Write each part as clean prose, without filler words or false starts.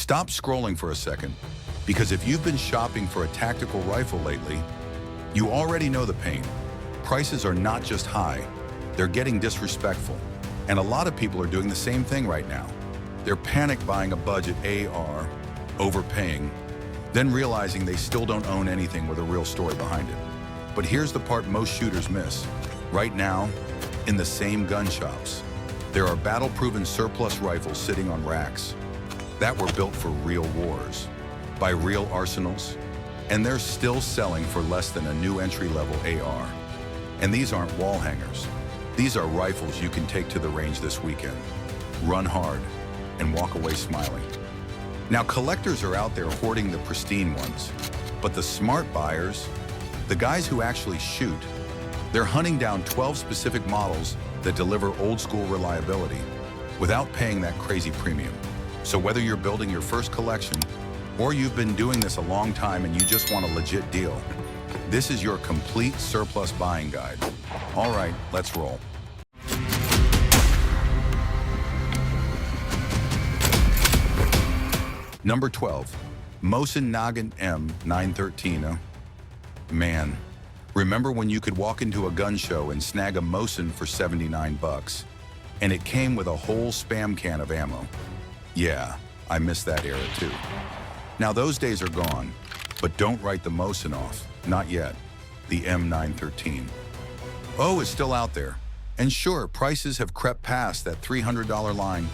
Stop scrolling for a second, because if you've been shopping for a tactical rifle lately, you already know the pain. Prices are not just high, they're getting disrespectful. And a lot of people are doing the same thing right now. They're panic buying a budget AR, overpaying, then realizing they still don't own anything with a real story behind it. But here's the part most shooters miss. Right now, in the same gun shops, there are battle-proven surplus rifles sitting on racks that were built for real wars, by real arsenals, and they're still selling for less than a new entry-level AR. And these aren't wall hangers. These are rifles you can take to the range this weekend, run hard, and walk away smiling. Now, collectors are out there hoarding the pristine ones, but the smart buyers, the guys who actually shoot, they're hunting down 12 specific models that deliver old-school reliability without paying that crazy premium. So whether you're building your first collection or you've been doing this a long time and you just want a legit deal, this is your complete surplus buying guide. All right, let's roll. Number 12, Mosin-Nagant M913. Man, remember when you could walk into a gun show and snag a Mosin for 79 bucks, and it came with a whole Spam can of ammo? Yeah, I miss that era too. Now those days are gone, but don't write the Mosin off, not yet. The M913. Oh, it's still out there. And sure, prices have crept past that $300 line,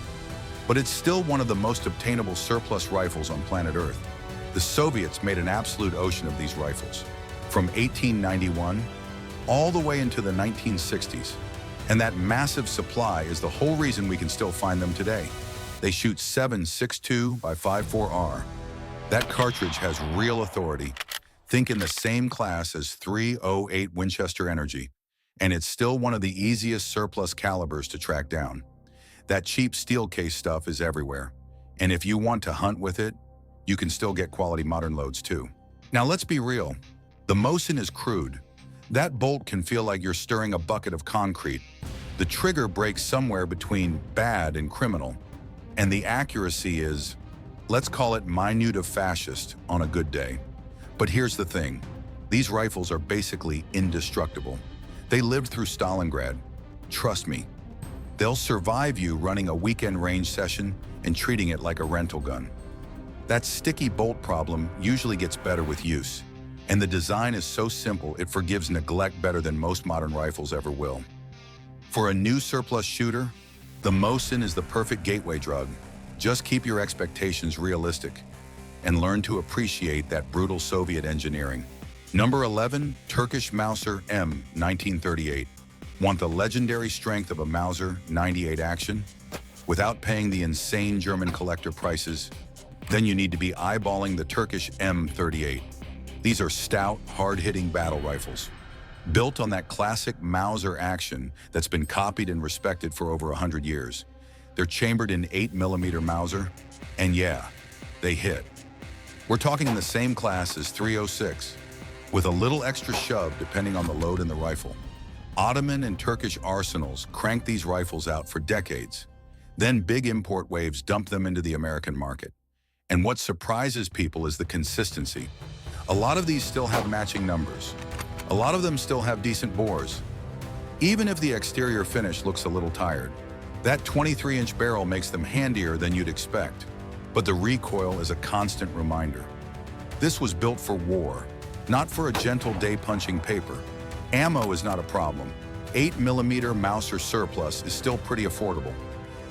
but it's still one of the most obtainable surplus rifles on planet Earth. The Soviets made an absolute ocean of these rifles, from 1891 all the way into the 1960s. And that massive supply is the whole reason we can still find them today. They shoot 7.62 by 5.4R. That cartridge has real authority. Think in the same class as .308 Winchester Energy, and it's still one of the easiest surplus calibers to track down. That cheap steel case stuff is everywhere, and if you want to hunt with it, you can still get quality modern loads too. Now let's be real, the Mosin is crude. That bolt can feel like you're stirring a bucket of concrete. The trigger breaks somewhere between bad and criminal, and the accuracy is, let's call it minute of fascist on a good day. But here's the thing, these rifles are basically indestructible. They lived through Stalingrad. Trust me, they'll survive you running a weekend range session and treating it like a rental gun. That sticky bolt problem usually gets better with use, and the design is so simple it forgives neglect better than most modern rifles ever will. For a new surplus shooter, the Mosin is the perfect gateway drug. Just keep your expectations realistic and learn to appreciate that brutal Soviet engineering. Number 11, Turkish Mauser M1938. Want the legendary strength of a Mauser 98 action without paying the insane German collector prices? Then you need to be eyeballing the Turkish M38. These are stout, hard-hitting battle rifles, built on that classic Mauser action that's been copied and respected for over 100 years. They're chambered in 8mm Mauser, and yeah, they hit. We're talking in the same class as .306, with a little extra shove depending on the load in the rifle. Ottoman and Turkish arsenals cranked these rifles out for decades. Then big import waves dumped them into the American market. And what surprises people is the consistency. A lot of these still have matching numbers. A lot of them still have decent bores. Even if the exterior finish looks a little tired, that 23-inch barrel makes them handier than you'd expect. But the recoil is a constant reminder. This was built for war, not for a gentle day punching paper. Ammo is not a problem. 8mm Mauser surplus is still pretty affordable.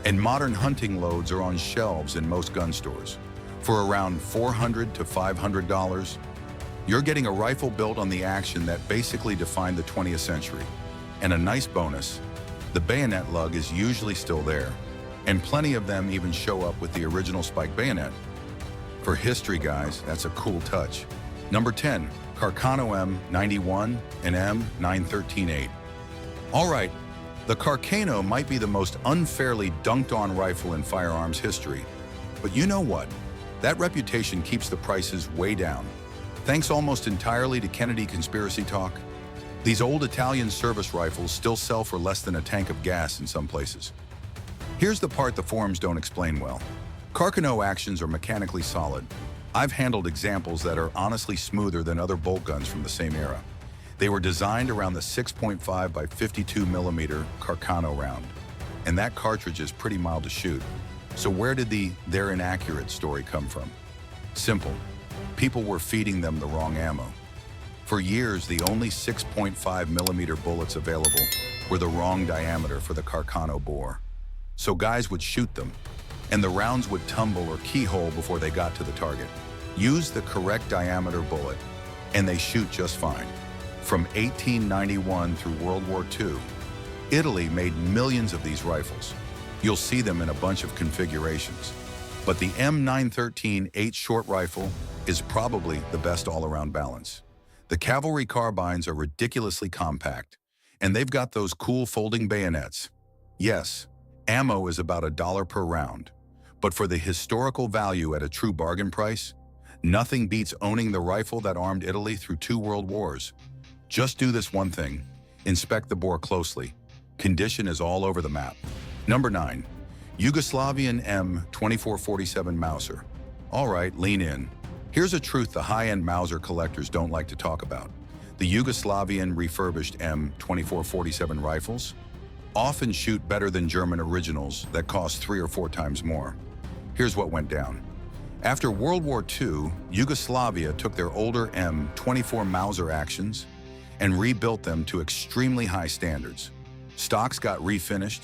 And modern hunting loads are on shelves in most gun stores. For around $400 to $500, you're getting a rifle built on the action that basically defined the 20th century. And a nice bonus, the bayonet lug is usually still there, and plenty of them even show up with the original spike bayonet. For history guys, that's a cool touch. Number 10, Carcano M91 and M913-8. All right, the Carcano might be the most unfairly dunked on rifle in firearms history, but you know what? That reputation keeps the prices way down. Thanks almost entirely to Kennedy conspiracy talk, these old Italian service rifles still sell for less than a tank of gas in some places. Here's the part the forums don't explain well. Carcano actions are mechanically solid. I've handled examples that are honestly smoother than other bolt guns from the same era. They were designed around the 6.5 by 52 millimeter Carcano round, and that cartridge is pretty mild to shoot. So where did the "they're inaccurate" story come from? Simple. People were feeding them the wrong ammo. For years, the only 6.5 millimeter bullets available were the wrong diameter for the Carcano bore. So guys would shoot them, and the rounds would tumble or keyhole before they got to the target. Use the correct diameter bullet, and they shoot just fine. From 1891 through World War II, Italy made millions of these rifles. You'll see them in a bunch of configurations. But the M913 8-short rifle is probably the best all-around balance. The cavalry carbines are ridiculously compact, and they've got those cool folding bayonets. Yes, ammo is about $1 per round, but for the historical value at a true bargain price, nothing beats owning the rifle that armed Italy through 2 world wars. Just do this one thing: inspect the bore closely. Condition is all over the map. Number 9. Yugoslavian M2447 Mauser. All right, lean in. Here's a truth the high-end Mauser collectors don't like to talk about. The Yugoslavian refurbished M2447 rifles often shoot better than German originals that cost 3 or 4 times more. Here's what went down. After World War II, Yugoslavia took their older M24 Mauser actions and rebuilt them to extremely high standards. Stocks got refinished,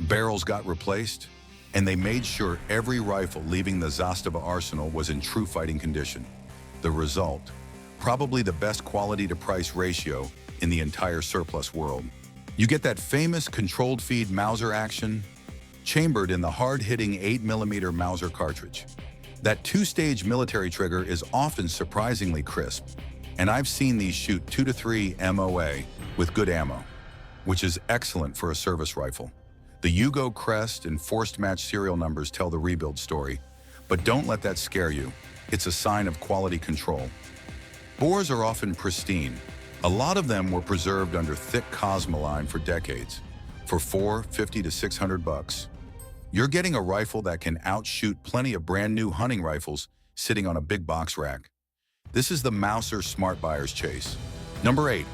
barrels got replaced, and they made sure every rifle leaving the Zastava arsenal was in true fighting condition. The result, probably the best quality to price ratio in the entire surplus world. You get that famous controlled feed Mauser action chambered in the hard-hitting 8mm Mauser cartridge. That 2-stage military trigger is often surprisingly crisp, and I've seen these shoot 2 to 3 MOA with good ammo, which is excellent for a service rifle. The Yugo crest and forced match serial numbers tell the rebuild story, but don't let that scare you. It's a sign of quality control. Bores are often pristine. A lot of them were preserved under thick cosmoline for decades. For $450 to $600, you're getting a rifle that can outshoot plenty of brand new hunting rifles sitting on a big box rack. This is the Mauser Smart Buyer's Chase. Number 8.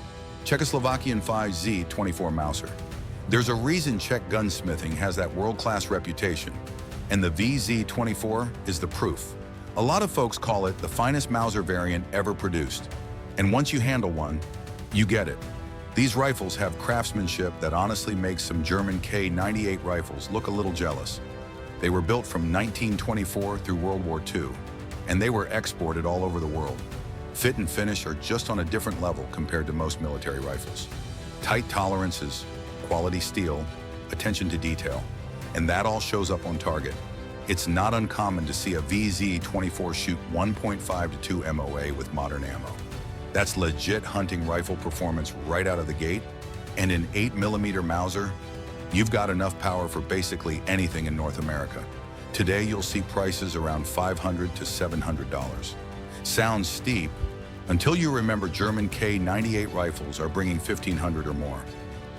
Czechoslovakian 5Z24 Mauser. There's a reason Czech gunsmithing has that world-class reputation, and the VZ24 is the proof. A lot of folks call it the finest Mauser variant ever produced, and once you handle one, you get it. These rifles have craftsmanship that honestly makes some German K98 rifles look a little jealous. They were built from 1924 through World War II, and they were exported all over the world. Fit and finish are just on a different level compared to most military rifles. Tight tolerances, quality steel, attention to detail, and that all shows up on target. It's not uncommon to see a VZ24 shoot 1.5 to 2 MOA with modern ammo. That's legit hunting rifle performance right out of the gate, and in 8mm Mauser, you've got enough power for basically anything in North America. Today, you'll see prices around $500 to $700. Sounds steep, until you remember German K98 rifles are bringing $1,500 or more.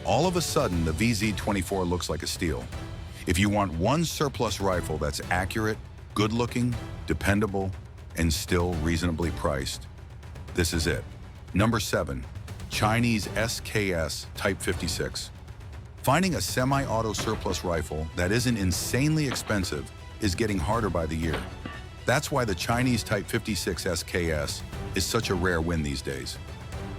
All of a sudden, the VZ24 looks like a steal. If you want one surplus rifle that's accurate, good-looking, dependable, and still reasonably priced, this is it. Number 7. Chinese SKS Type 56. Finding a semi-auto surplus rifle that isn't insanely expensive is getting harder by the year. That's why the Chinese Type 56 SKS is such a rare win these days.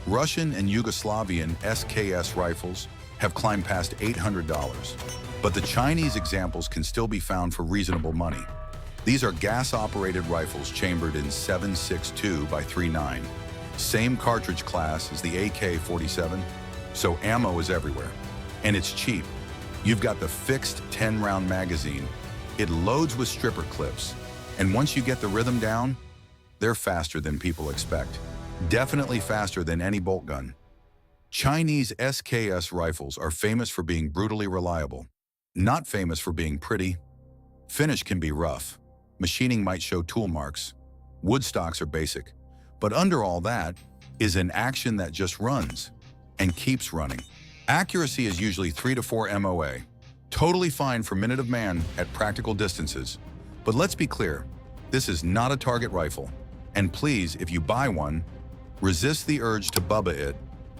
Russian and Yugoslavian SKS rifles have climbed past $800, but the Chinese examples can still be found for reasonable money. These are gas-operated rifles chambered in 7.62 by 3.9. Same cartridge class as the AK-47, so ammo is everywhere. And it's cheap. You've got the fixed 10-round magazine. It loads with stripper clips, and once you get the rhythm down, they're faster than people expect. Definitely faster than any bolt gun. Chinese SKS rifles are famous for being brutally reliable, not famous for being pretty. Finish can be rough. Machining might show tool marks. Wood stocks are basic. But under all that is an action that just runs and keeps running. Accuracy is usually 3 to 4 MOA. Totally fine for minute of man at practical distances, But let's be clear, this is not a target rifle. And please, if you buy one, resist the urge to bubba it.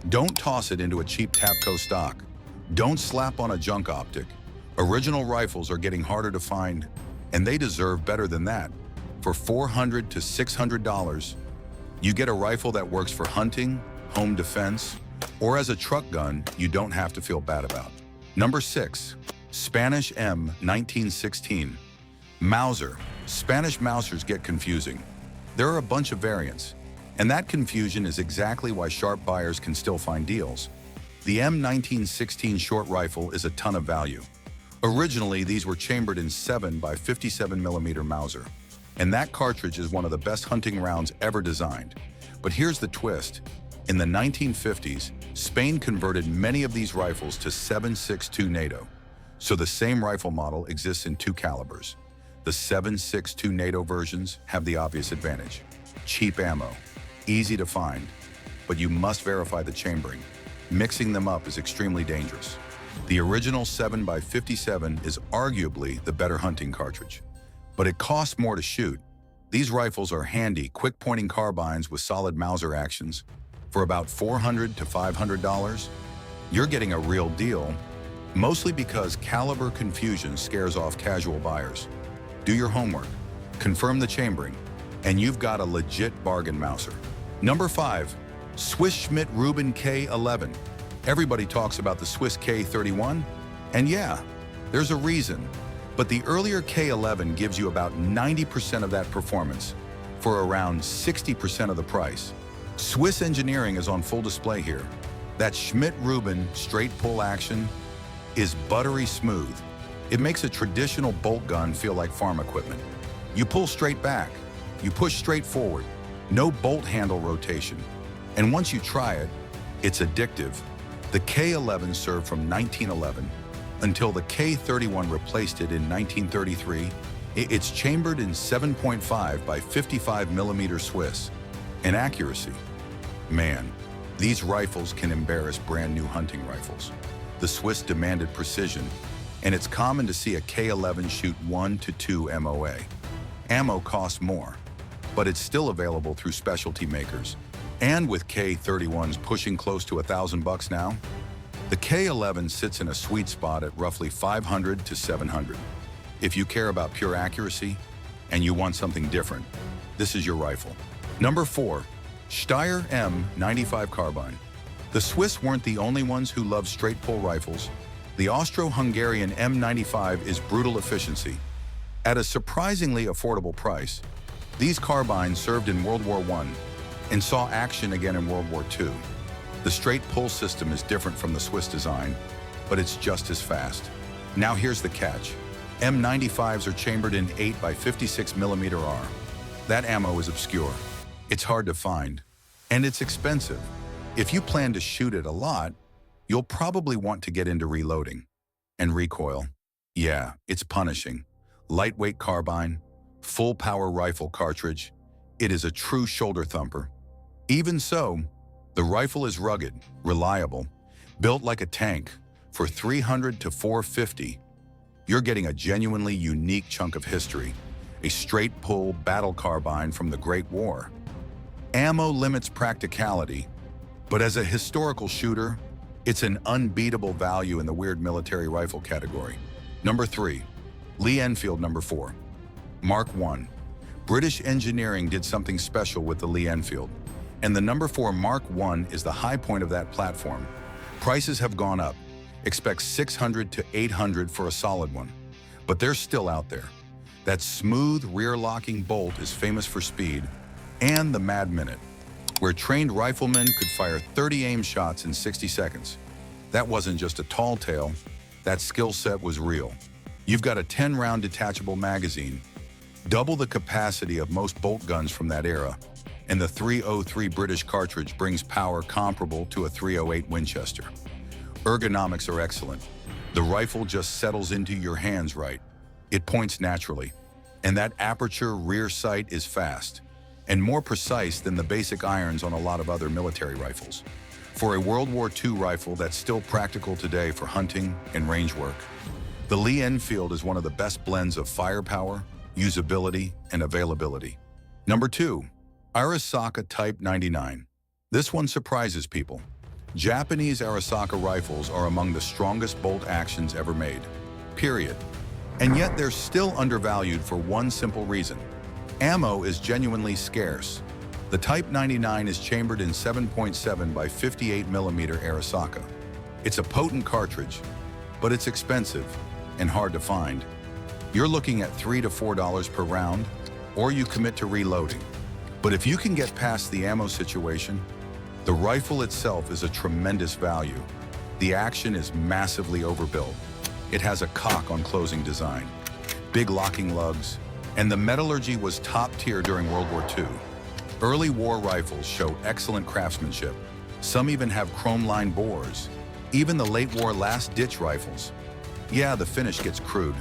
Don't toss it into a cheap Tapco stock. Don't slap on a junk optic. Original rifles are getting harder to find, and they deserve better than that. For $400 to $600, you get a rifle that works for hunting, home defense, or as a truck gun you don't have to feel bad about. Number 6. Spanish M 1916. Mauser. Spanish Mausers get confusing. There are a bunch of variants, and that confusion is exactly why sharp buyers can still find deals. The M 1916 short rifle is a ton of value. Originally, these were chambered in 7x57mm Mauser, and that cartridge is one of the best hunting rounds ever designed. But here's the twist. In the 1950s, Spain converted many of these rifles to 7.62 NATO. So the same rifle model exists in two calibers. The 7.62 NATO versions have the obvious advantage. Cheap ammo, easy to find, but you must verify the chambering. Mixing them up is extremely dangerous. The original 7x57 is arguably the better hunting cartridge, but it costs more to shoot. These rifles are handy, quick-pointing carbines with solid Mauser actions. For about $400 to $500, you're getting a real deal, mostly because caliber confusion scares off casual buyers. Do your homework, confirm the chambering, and you've got a legit bargain Mauser. Number 5. Swiss Schmidt Ruben K11. Everybody talks about the Swiss K31, and yeah, there's a reason. But the earlier K11 gives you about 90% of that performance for around 60% of the price. Swiss engineering is on full display here. That Schmidt Ruben straight pull action is buttery smooth. It makes a traditional bolt gun feel like farm equipment. You pull straight back, you push straight forward, no bolt handle rotation. And once you try it, it's addictive. The K11 served from 1911 until the K31 replaced it in 1933. It's chambered in 7.5 by 55mm Swiss. And accuracy. Man, these rifles can embarrass brand new hunting rifles. The Swiss demanded precision, and it's common to see a K11 shoot 1 to 2 MOA. Ammo costs more, but it's still available through specialty makers. And with K31s pushing close to $1,000 now, the K11 sits in a sweet spot at roughly $500 to $700. If you care about pure accuracy and you want something different, this is your rifle. Number 4. Steyr M95 Carbine. The Swiss weren't the only ones who loved straight-pull rifles. The Austro-Hungarian M95 is brutal efficiency. At a surprisingly affordable price, these carbines served in World War I and saw action again in World War II. The straight-pull system is different from the Swiss design, but it's just as fast. Now here's the catch. M95s are chambered in 8x56mm R. That ammo is obscure. It's hard to find, and it's expensive. If you plan to shoot it a lot, you'll probably want to get into reloading. And recoil. Yeah, it's punishing. Lightweight carbine, full power rifle cartridge. It is a true shoulder thumper. Even so, the rifle is rugged, reliable, built like a tank. For $300 to $450, you're getting a genuinely unique chunk of history, a straight pull battle carbine from the Great War. Ammo limits practicality, but as a historical shooter, it's an unbeatable value in the weird military rifle category. Number 3. Lee Enfield. Number 4. Mark I. British engineering did something special with the Lee Enfield, and the number 4 Mark I is the high point of that platform. Prices have gone up. Expect $600 to $800 for a solid one, but they're still out there. That smooth rear-locking bolt is famous for speed and the Mad Minute, where trained riflemen could fire 30 aim shots in 60 seconds. That wasn't just a tall tale, that skill set was real. You've got a 10-round detachable magazine, double the capacity of most bolt guns from that era, and the .303 British cartridge brings power comparable to a .308 Winchester. Ergonomics are excellent. The rifle just settles into your hands right. It points naturally, and that aperture rear sight is fast and more precise than the basic irons on a lot of other military rifles. For a World War II rifle that's still practical today for hunting and range work, the Lee Enfield is one of the best blends of firepower, usability, and availability. Number 2. Arisaka Type 99. This one surprises people. Japanese Arisaka rifles are among the strongest bolt actions ever made. Period. And yet they're still undervalued for one simple reason. Ammo is genuinely scarce. The Type 99 is chambered in 7.7 by 58mm Arisaka. It's a potent cartridge, but it's expensive and hard to find. You're looking at $3 to $4 per round, or you commit to reloading. But if you can get past the ammo situation, the rifle itself is a tremendous value. The action is massively overbuilt. It has a cock on closing design, big locking lugs, and the metallurgy was top tier during World War II. Early war rifles show excellent craftsmanship. Some even have chrome-lined bores. Even the late war last-ditch rifles. Yeah, the finish gets crude,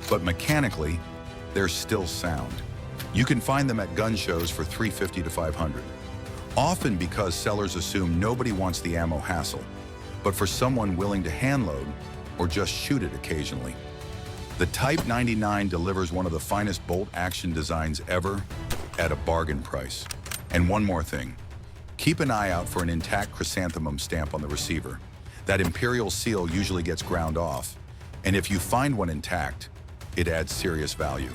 but mechanically, they're still sound. You can find them at gun shows for $350 to $500. Often because sellers assume nobody wants the ammo hassle, but for someone willing to handload or just shoot it occasionally. The Type 99 delivers one of the finest bolt action designs ever at a bargain price. And one more thing, keep an eye out for an intact chrysanthemum stamp on the receiver. That imperial seal usually gets ground off, and if you find one intact, it adds serious value.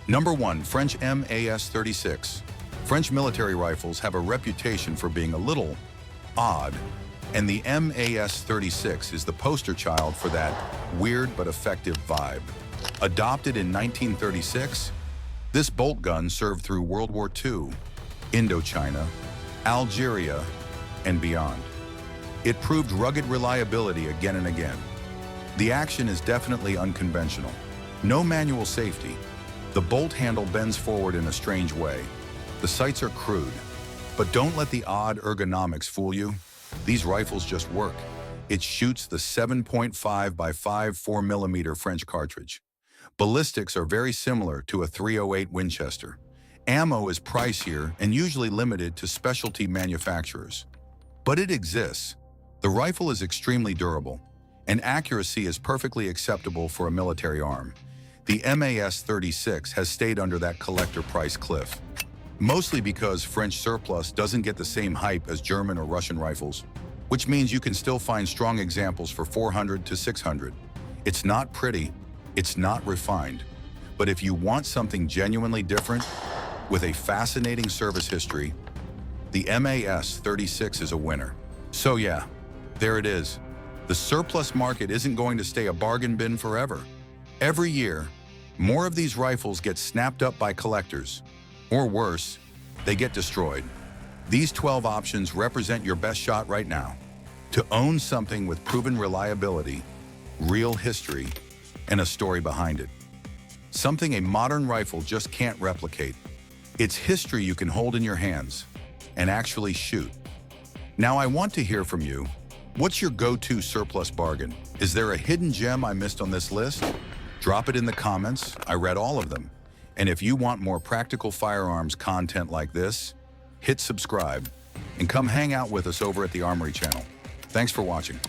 Number 1, French MAS-36. French military rifles have a reputation for being a little odd, and the MAS-36 is the poster child for that weird but effective vibe. Adopted in 1936, this bolt gun served through World War II, Indochina, Algeria, and beyond. It proved rugged reliability again and again. The action is definitely unconventional. No manual safety. The bolt handle bends forward in a strange way. The sights are crude, but don't let the odd ergonomics fool you. These rifles just work. It shoots the 7.5 by 5 4mm French cartridge. Ballistics are very similar to a .308 Winchester. Ammo is pricier and usually limited to specialty manufacturers. But it exists. The rifle is extremely durable, and accuracy is perfectly acceptable for a military arm. The MAS-36 has stayed under that collector price cliff, mostly because French surplus doesn't get the same hype as German or Russian rifles, which means you can still find strong examples for $400 to $600. It's not pretty, it's not refined, but if you want something genuinely different, with a fascinating service history, the MAS-36 is a winner. So yeah, there it is. The surplus market isn't going to stay a bargain bin forever. Every year, more of these rifles get snapped up by collectors, or worse, they get destroyed. These 12 options represent your best shot right now to own something with proven reliability, real history, and a story behind it. Something a modern rifle just can't replicate. It's history you can hold in your hands and actually shoot. Now I want to hear from you. What's your go-to surplus bargain? Is there a hidden gem I missed on this list? Drop it in the comments. I read all of them. And if you want more practical firearms content like this, hit subscribe and come hang out with us over at the Armory channel. Thanks for watching.